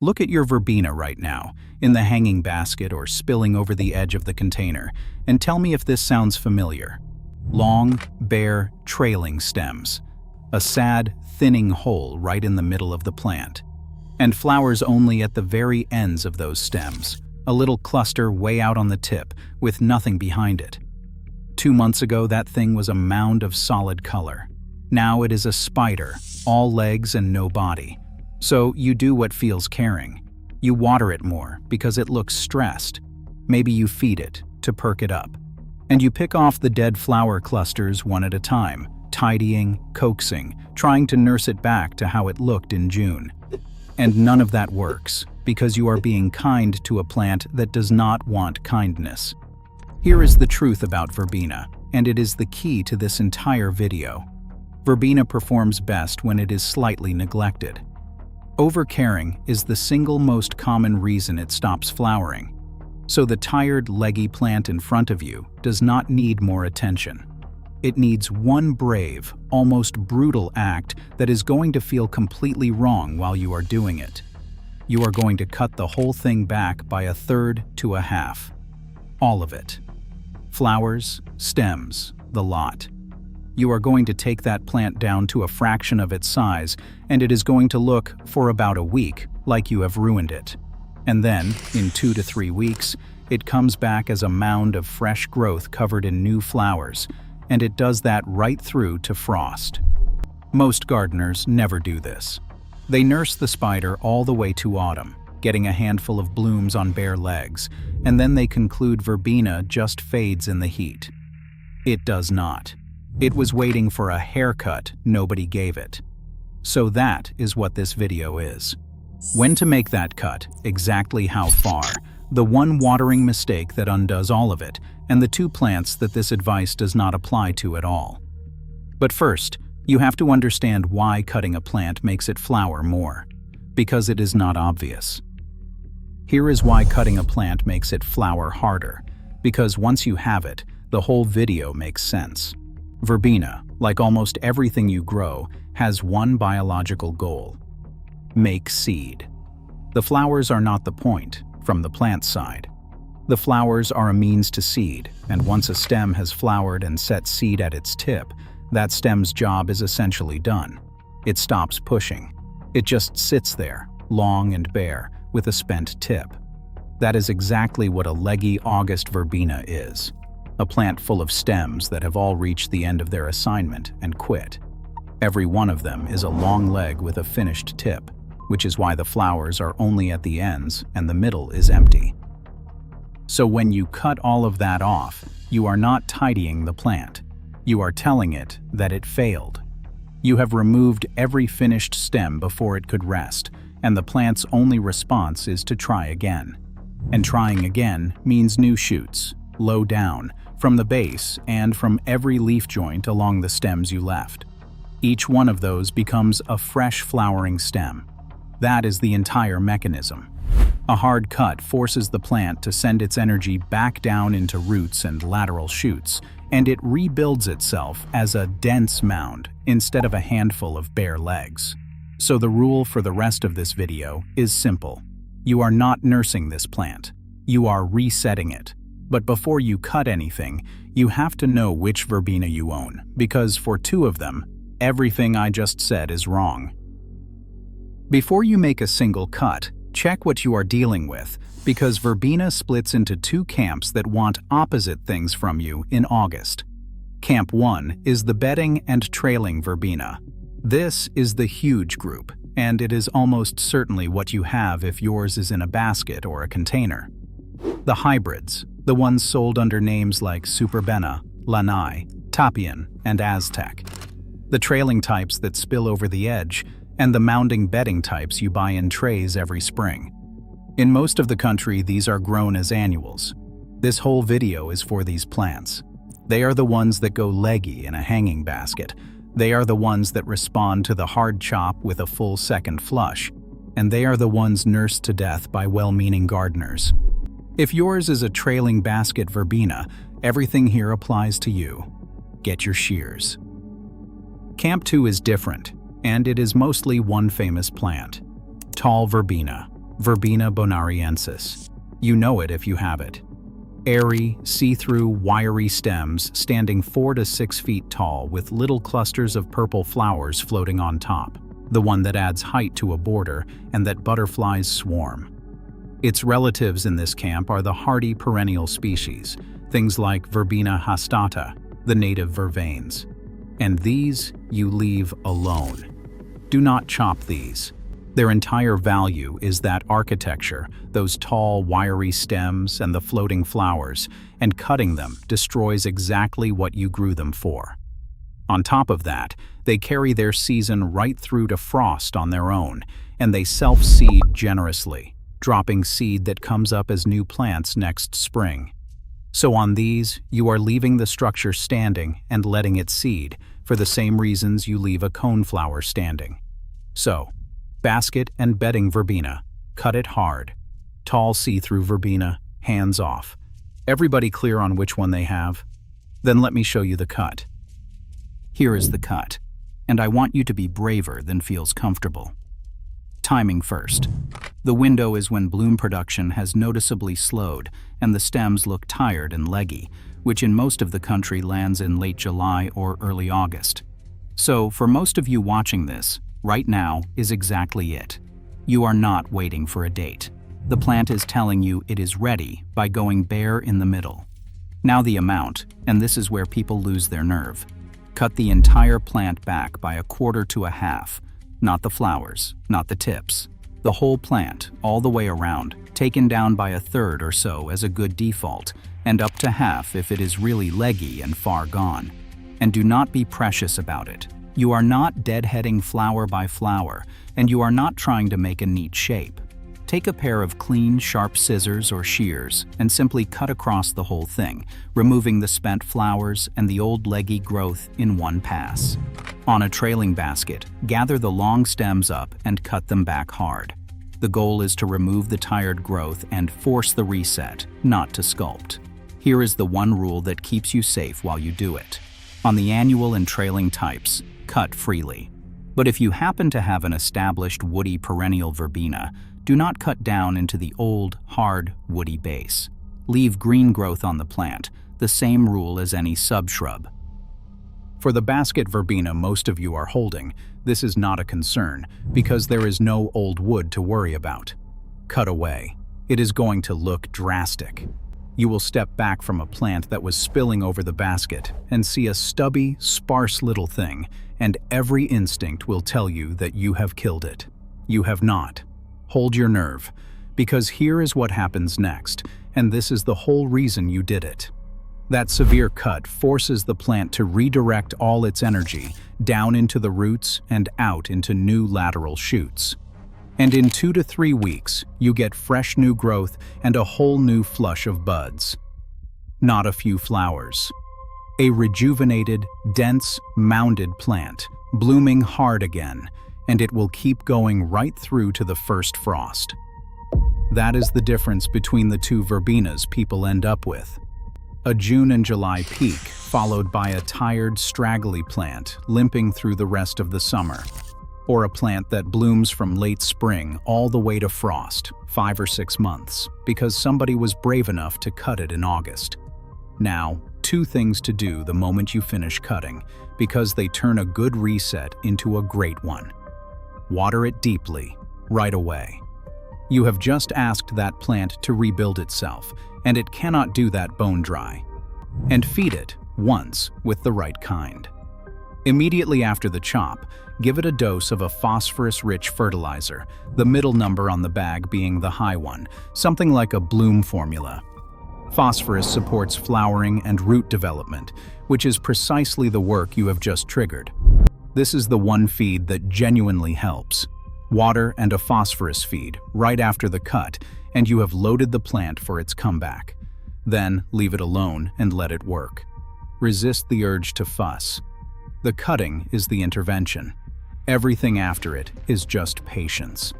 Look at your verbena right now, in the hanging basket or spilling over the edge of the container, and tell me if this sounds familiar. Long, bare, trailing stems. A sad, thinning hole right in the middle of the plant. And flowers only at the very ends of those stems. A little cluster way out on the tip, with nothing behind it. 2 months ago, that thing was a mound of solid color. Now it is a spider, all legs and no body. So you do what feels caring. You water it more because it looks stressed. Maybe you feed it to perk it up. And you pick off the dead flower clusters one at a time, tidying, coaxing, trying to nurse it back to how it looked in June. And none of that works, because you are being kind to a plant that does not want kindness. Here is the truth about verbena, and it is the key to this entire video. Verbena performs best when it is slightly neglected. Overcaring is the single most common reason it stops flowering. So the tired, leggy plant in front of you does not need more attention. It needs one brave, almost brutal act that is going to feel completely wrong while you are doing it. You are going to cut the whole thing back by 1/3 to 1/2. All of it. Flowers, stems, the lot. You are going to take that plant down to a fraction of its size, and it is going to look, for about a week, like you have ruined it. And then, in 2 to 3 weeks, it comes back as a mound of fresh growth covered in new flowers, and it does that right through to frost. Most gardeners never do this. They nurse the spider all the way to autumn, getting a handful of blooms on bare legs, and then they conclude verbena just fades in the heat. It does not. It was waiting for a haircut nobody gave it. So that is what this video is. When to make that cut, exactly how far, the one watering mistake that undoes all of it, and the 2 plants that this advice does not apply to at all. But first, you have to understand why cutting a plant makes it flower more. Because it is not obvious. Here is why cutting a plant makes it flower harder. Because once you have it, the whole video makes sense. Verbena, like almost everything you grow, has one biological goal: make seed. The flowers are not the point, from the plant side. The flowers are a means to seed, and once a stem has flowered and set seed at its tip, that stem's job is essentially done. It stops pushing. It just sits there, long and bare, with a spent tip. That is exactly what a leggy August verbena is. A plant full of stems that have all reached the end of their assignment and quit. Every one of them is a long leg with a finished tip, which is why the flowers are only at the ends and the middle is empty. So when you cut all of that off, you are not tidying the plant. You are telling it that it failed. You have removed every finished stem before it could rest, and the plant's only response is to try again. And trying again means new shoots, low down, from the base and from every leaf joint along the stems you left. Each one of those becomes a fresh flowering stem. That is the entire mechanism. A hard cut forces the plant to send its energy back down into roots and lateral shoots, and it rebuilds itself as a dense mound instead of a handful of bare legs. So the rule for the rest of this video is simple. You are not nursing this plant. You are resetting it. But before you cut anything, you have to know which verbena you own, because for 2 of them, everything I just said is wrong. Before you make a single cut, check what you are dealing with, because verbena splits into 2 camps that want opposite things from you in August. Camp 1 is the bedding and trailing verbena. This is the huge group, and it is almost certainly what you have if yours is in a basket or a container. The hybrids, the ones sold under names like Verbena, Lanai, Tapian, and Aztec. The trailing types that spill over the edge, and the mounding bedding types you buy in trays every spring. In most of the country, these are grown as annuals. This whole video is for these plants. They are the ones that go leggy in a hanging basket. They are the ones that respond to the hard chop with a full second flush. And they are the ones nursed to death by well-meaning gardeners. If yours is a trailing basket verbena, everything here applies to you. Get your shears. Camp 2 is different, and it is mostly one famous plant, tall verbena. Verbena bonariensis. You know it if you have it. Airy, see-through, wiry stems standing 4 to 6 feet tall with little clusters of purple flowers floating on top, the one that adds height to a border and that butterflies swarm. Its relatives in this camp are the hardy perennial species, things like Verbena hastata, the native vervains. And these you leave alone. Do not chop these. Their entire value is that architecture, those tall, wiry stems and the floating flowers, and cutting them destroys exactly what you grew them for. On top of that, they carry their season right through to frost on their own, and they self-seed generously, dropping seed that comes up as new plants next spring. So on these, you are leaving the structure standing and letting it seed, for the same reasons you leave a coneflower standing. So, basket and bedding verbena, cut it hard. Tall see-through verbena, hands off. Everybody clear on which one they have? Then let me show you the cut. Here is the cut, and I want you to be braver than feels comfortable. Timing first. The window is when bloom production has noticeably slowed and the stems look tired and leggy, which in most of the country lands in late July or early August. So, for most of you watching this, right now is exactly it. You are not waiting for a date. The plant is telling you it is ready by going bare in the middle. Now the amount, and this is where people lose their nerve. Cut the entire plant back by 1/4 to 1/2. Not the flowers, not the tips. The whole plant, all the way around, taken down by 1/3 or so as a good default, and up to 1/2 if it is really leggy and far gone. And do not be precious about it. You are not deadheading flower by flower, and you are not trying to make a neat shape. Take a pair of clean, sharp scissors or shears and simply cut across the whole thing, removing the spent flowers and the old leggy growth in one pass. On a trailing basket, gather the long stems up and cut them back hard. The goal is to remove the tired growth and force the reset, not to sculpt. Here is the one rule that keeps you safe while you do it. On the annual and trailing types, cut freely. But if you happen to have an established woody perennial verbena, do not cut down into the old, hard, woody base. Leave green growth on the plant, the same rule as any subshrub. For the basket verbena most of you are holding, this is not a concern, because there is no old wood to worry about. Cut away. It is going to look drastic. You will step back from a plant that was spilling over the basket and see a stubby, sparse little thing, and every instinct will tell you that you have killed it. You have not. Hold your nerve, because here is what happens next, and this is the whole reason you did it. That severe cut forces the plant to redirect all its energy down into the roots and out into new lateral shoots. And in 2 to 3 weeks, you get fresh new growth and a whole new flush of buds. Not a few flowers. A rejuvenated, dense, mounded plant, blooming hard again, and it will keep going right through to the first frost. That is the difference between the two verbenas people end up with. A June and July peak, followed by a tired, straggly plant limping through the rest of the summer. Or a plant that blooms from late spring all the way to frost, 5 or 6 months, because somebody was brave enough to cut it in August. Now, 2 things to do the moment you finish cutting, because they turn a good reset into a great one. Water it deeply, right away. You have just asked that plant to rebuild itself, and it cannot do that bone dry. And feed it, once, with the right kind. Immediately after the chop, give it a dose of a phosphorus-rich fertilizer, the middle number on the bag being the high one, something like a Bloom formula. Phosphorus supports flowering and root development, which is precisely the work you have just triggered. This is the one feed that genuinely helps. Water and a phosphorus feed right after the cut, and you have loaded the plant for its comeback. Then leave it alone and let it work. Resist the urge to fuss. The cutting is the intervention. Everything after it is just patience.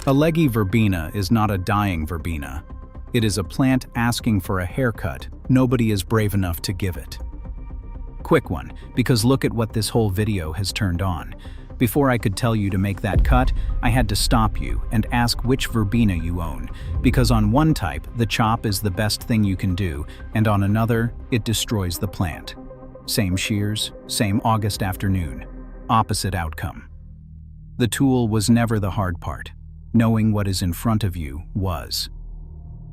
A leggy verbena is not a dying verbena. It is a plant asking for a haircut nobody is brave enough to give it. Quick one, because look at what this whole video has turned on. Before I could tell you to make that cut, I had to stop you and ask which verbena you own, because on one type, the chop is the best thing you can do, and on another, it destroys the plant. Same shears, same August afternoon, opposite outcome. The tool was never the hard part. Knowing what is in front of you was.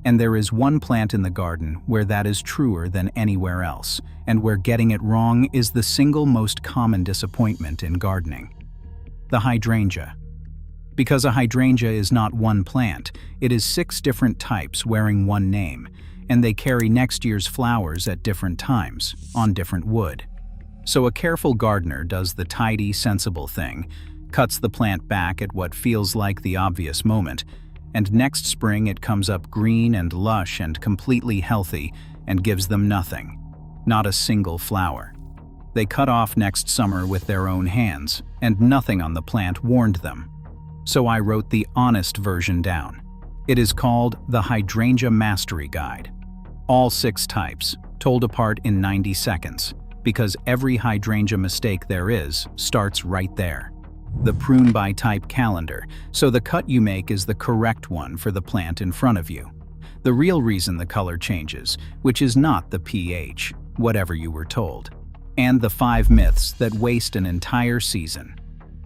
And there is one plant in the garden where that is truer than anywhere else, and where getting it wrong is the single most common disappointment in gardening. The hydrangea. Because a hydrangea is not one plant, it is 6 different types wearing one name, and they carry next year's flowers at different times, on different wood. So a careful gardener does the tidy, sensible thing, cuts the plant back at what feels like the obvious moment, and next spring it comes up green and lush and completely healthy and gives them nothing, not a single flower. They cut off next summer with their own hands, and nothing on the plant warned them. So I wrote the honest version down. It is called the Hydrangea Mastery Guide. All 6 types, told apart in 90 seconds, because every hydrangea mistake there is starts right there. The prune by type calendar, so the cut you make is the correct one for the plant in front of you. The real reason the color changes, which is not the pH, whatever you were told. And the 5 myths that waste an entire season.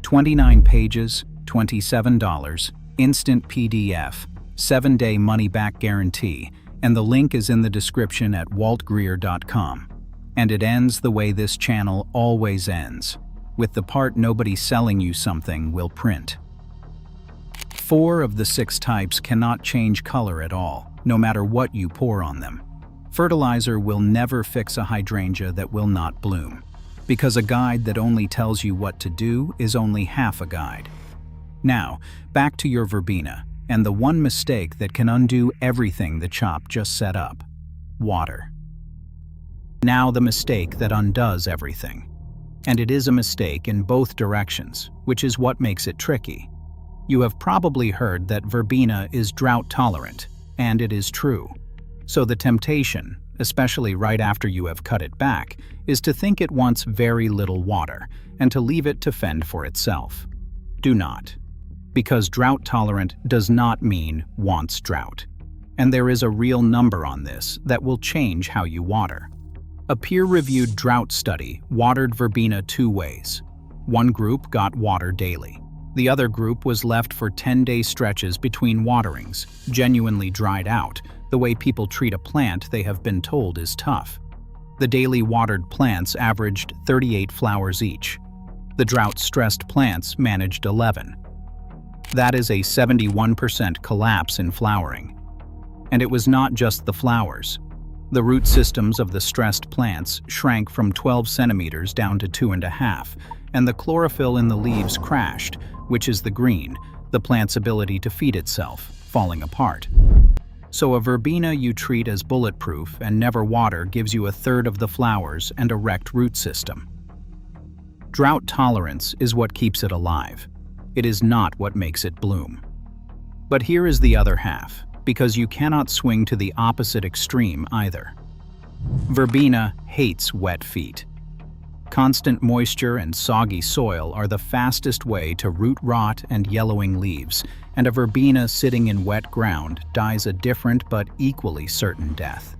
29 pages, $27, instant PDF, 7-day money-back guarantee, and the link is in the description at waltgreer.com. And it ends the way this channel always ends, with the part nobody selling you something will print. 4 of the 6 types cannot change color at all, no matter what you pour on them. Fertilizer will never fix a hydrangea that will not bloom, because a guide that only tells you what to do is only half a guide. Now, back to your verbena, and the one mistake that can undo everything the chop just set up: water. Now the mistake that undoes everything. And it is a mistake in both directions, which is what makes it tricky. You have probably heard that verbena is drought tolerant, and it is true. So the temptation, especially right after you have cut it back, is to think it wants very little water and to leave it to fend for itself. Do not. Because drought tolerant does not mean wants drought. And there is a real number on this that will change how you water. A peer-reviewed drought study watered verbena 2 ways. One group got water daily. The other group was left for 10-day stretches between waterings, genuinely dried out, the way people treat a plant they have been told is tough. The daily watered plants averaged 38 flowers each. The drought-stressed plants managed 11. That is a 71% collapse in flowering. And it was not just the flowers. The root systems of the stressed plants shrank from 12 centimeters down to 2.5, and the chlorophyll in the leaves crashed, which is the green, the plant's ability to feed itself, falling apart. So a verbena you treat as bulletproof and never water gives you 1/3 of the flowers and a wrecked root system. Drought tolerance is what keeps it alive. It is not what makes it bloom. But here is the other half, because you cannot swing to the opposite extreme either. Verbena hates wet feet. Constant moisture and soggy soil are the fastest way to root rot and yellowing leaves, and a verbena sitting in wet ground dies a different but equally certain death.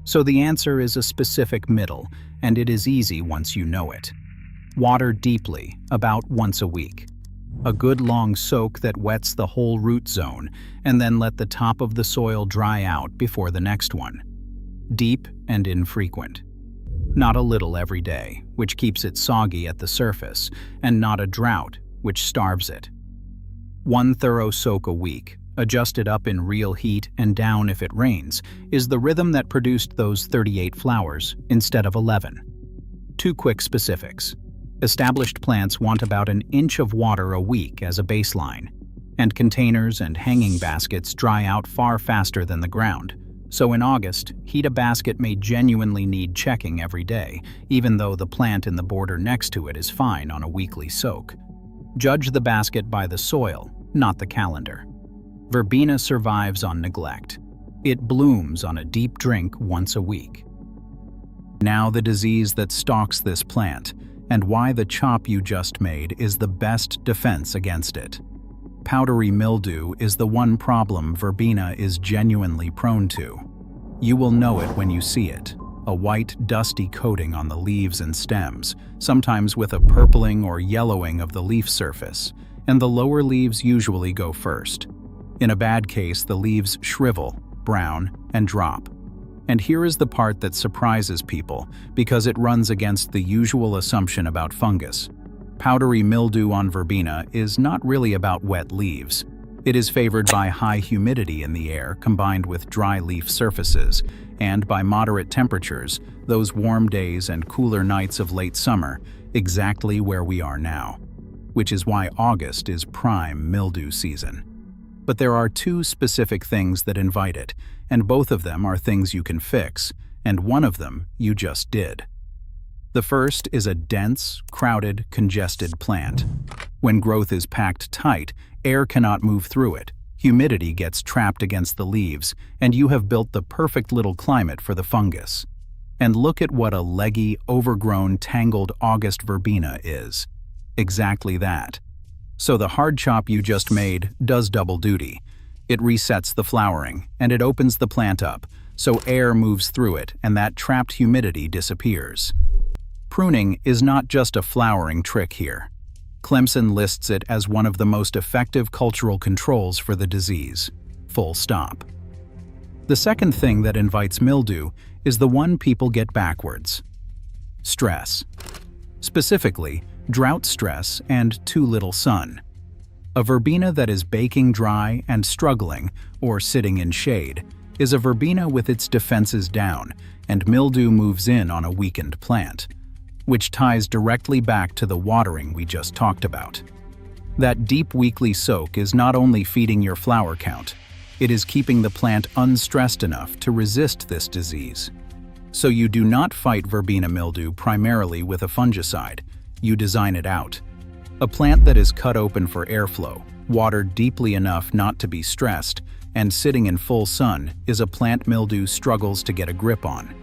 So the answer is a specific middle, and it is easy once you know it. Water deeply, about once a week. A good long soak that wets the whole root zone, and then let the top of the soil dry out before the next one. Deep and infrequent. Not a little every day, which keeps it soggy at the surface, and not a drought, which starves it. One thorough soak a week, adjusted up in real heat and down if it rains, is the rhythm that produced those 38 flowers instead of 11. 2 quick specifics. Established plants want about 1 inch of water a week as a baseline, and containers and hanging baskets dry out far faster than the ground. So in August, heat a basket may genuinely need checking every day, even though the plant in the border next to it is fine on a weekly soak. Judge the basket by the soil, not the calendar. Verbena survives on neglect. It blooms on a deep drink once a week. Now the disease that stalks this plant. and why the chop you just made is the best defense against it. Powdery mildew is the one problem verbena is genuinely prone to. You will know it when you see it. A white, dusty coating on the leaves and stems, sometimes with a purpling or yellowing of the leaf surface, and the lower leaves usually go first. In a bad case, the leaves shrivel, brown, and drop. And here is the part that surprises people, because it runs against the usual assumption about fungus. Powdery mildew on verbena is not really about wet leaves. It is favored by high humidity in the air combined with dry leaf surfaces, and by moderate temperatures, those warm days and cooler nights of late summer, exactly where we are now. Which is why August is prime mildew season. But there are two specific things that invite it, and both of them are things you can fix, and one of them you just did. The first is a dense, crowded, congested plant. When growth is packed tight, air cannot move through it, humidity gets trapped against the leaves, and you have built the perfect little climate for the fungus. And look at what a leggy, overgrown, tangled August verbena is. Exactly that. So the hard chop you just made does double duty. It resets the flowering, and it opens the plant up, so air moves through it and that trapped humidity disappears. Pruning is not just a flowering trick here. Clemson lists it as one of the most effective cultural controls for the disease. Full stop. The second thing that invites mildew is the one people get backwards. Stress. Specifically, drought stress and too little sun. A verbena that is baking dry and struggling, or sitting in shade, is a verbena with its defenses down, and mildew moves in on a weakened plant, which ties directly back to the watering we just talked about. That deep weekly soak is not only feeding your flower count, it is keeping the plant unstressed enough to resist this disease. So you do not fight verbena mildew primarily with a fungicide, you design it out. A plant that is cut open for airflow, watered deeply enough not to be stressed, and sitting in full sun is a plant mildew struggles to get a grip on.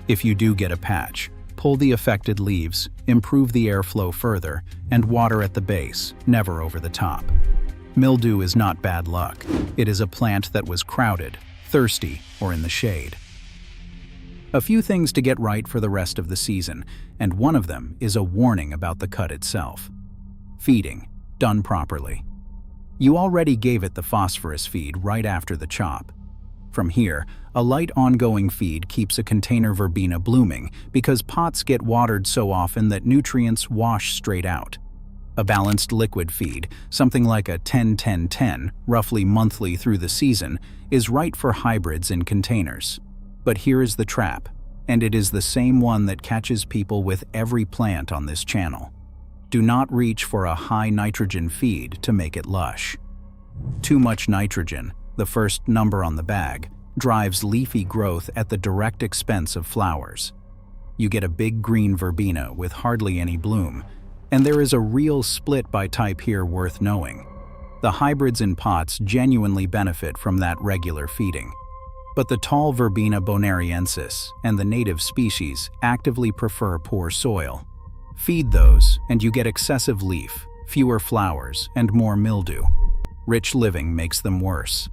If you do get a patch, pull the affected leaves, improve the airflow further, and water at the base, never over the top. Mildew is not bad luck. It is a plant that was crowded, thirsty, or in the shade. A few things to get right for the rest of the season, and one of them is a warning about the cut itself. Feeding, done properly. You already gave it the phosphorus feed right after the chop. From here, a light ongoing feed keeps a container verbena blooming because pots get watered so often that nutrients wash straight out. A balanced liquid feed, something like a 10-10-10, roughly monthly through the season, is right for hybrids in containers. But here is the trap, and it is the same one that catches people with every plant on this channel. Do not reach for a high nitrogen feed to make it lush. Too much nitrogen, the first number on the bag, drives leafy growth at the direct expense of flowers. You get a big green verbena with hardly any bloom, and there is a real split by type here worth knowing. The hybrids in pots genuinely benefit from that regular feeding. But the tall Verbena bonariensis and the native species actively prefer poor soil. Feed those, and you get excessive leaf, fewer flowers, and more mildew. Rich living makes them worse.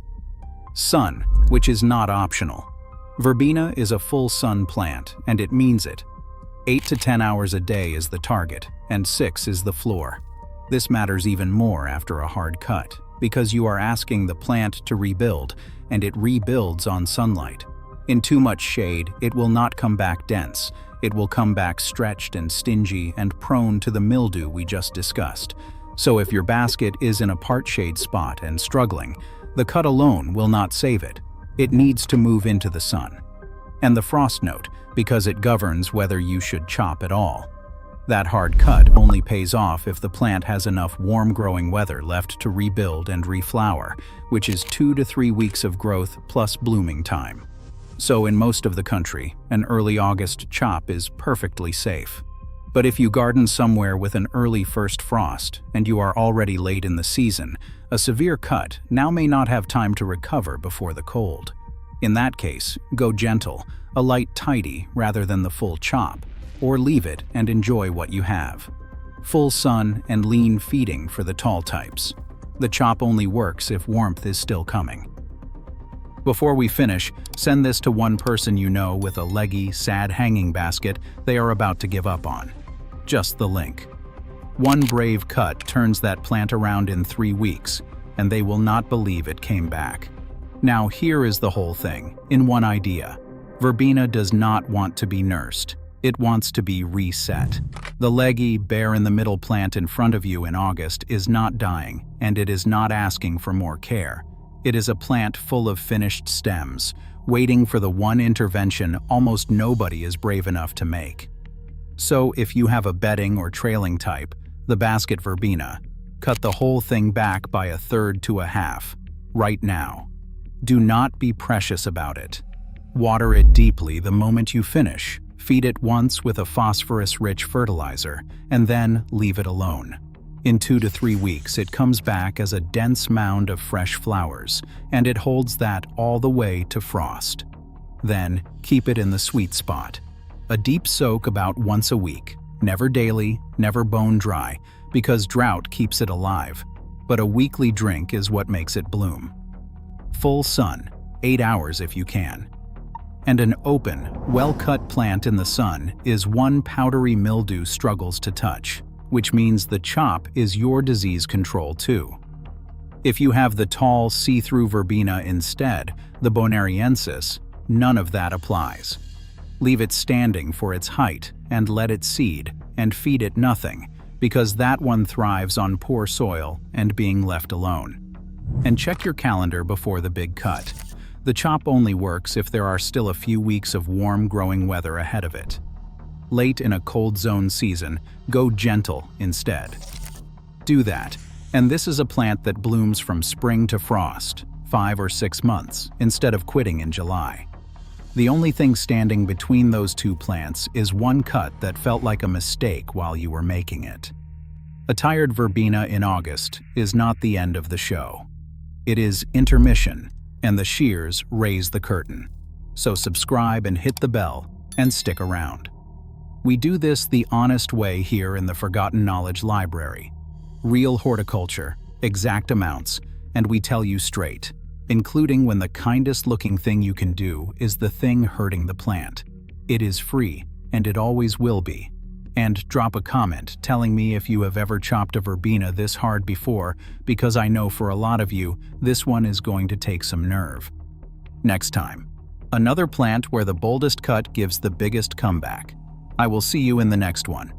Sun, which is not optional. Verbena is a full sun plant, and it means it. 8 to 10 hours a day is the target, and 6 is the floor. This matters even more after a hard cut, because you are asking the plant to rebuild, and it rebuilds on sunlight. In too much shade, it will not come back dense. It will come back stretched and stingy and prone to the mildew we just discussed. So if your basket is in a part shade spot and struggling, the cut alone will not save it. It needs to move into the sun. And the frost note, because it governs whether you should chop at all. That hard cut only pays off if the plant has enough warm growing weather left to rebuild and reflower, which is 2 to 3 weeks of growth plus blooming time. So in most of the country, an early August chop is perfectly safe. But if you garden somewhere with an early first frost and you are already late in the season, a severe cut now may not have time to recover before the cold. In that case, go gentle, a light tidy rather than the full chop, or leave it and enjoy what you have. Full sun and lean feeding for the tall types. The chop only works if warmth is still coming. Before we finish, send this to one person you know with a leggy, sad hanging basket they are about to give up on. Just the link. One brave cut turns that plant around in 3 weeks, and they will not believe it came back. Now here is the whole thing, in one idea. Verbena does not want to be nursed. It wants to be reset. The leggy, bare in the middle plant in front of you in August is not dying, and it is not asking for more care. It is a plant full of finished stems, waiting for the one intervention almost nobody is brave enough to make. So if you have a bedding or trailing type, the basket verbena, cut the whole thing back by 1/3 to 1/2, right now. Do not be precious about it. Water it deeply the moment you finish. Feed it once with a phosphorus-rich fertilizer, and then leave it alone. In 2 to 3 weeks, it comes back as a dense mound of fresh flowers, and it holds that all the way to frost. Then, keep it in the sweet spot. A deep soak about once a week, never daily, never bone dry, because drought keeps it alive, but a weekly drink is what makes it bloom. Full sun, 8 hours if you can. And an open, well-cut plant in the sun is one powdery mildew struggles to touch, which means the chop is your disease control too. If you have the tall, see-through verbena instead, the bonariensis, none of that applies. Leave it standing for its height and let it seed, and feed it nothing, because that one thrives on poor soil and being left alone. And check your calendar before the big cut. The chop only works if there are still a few weeks of warm growing weather ahead of it. Late in a cold zone season, go gentle instead. Do that, and this is a plant that blooms from spring to frost, 5 or 6 months, instead of quitting in July. The only thing standing between those two plants is one cut that felt like a mistake while you were making it. A tired verbena in August is not the end of the show. It is intermission, and the shears raise the curtain. So subscribe and hit the bell, and stick around. We do this the honest way here in the Forgotten Knowledge Library. Real horticulture, exact amounts, and we tell you straight, including when the kindest looking thing you can do is the thing hurting the plant. It is free, and it always will be. And drop a comment telling me if you have ever chopped a verbena this hard before, because I know for a lot of you, this one is going to take some nerve. Next time, another plant where the boldest cut gives the biggest comeback. I will see you in the next one.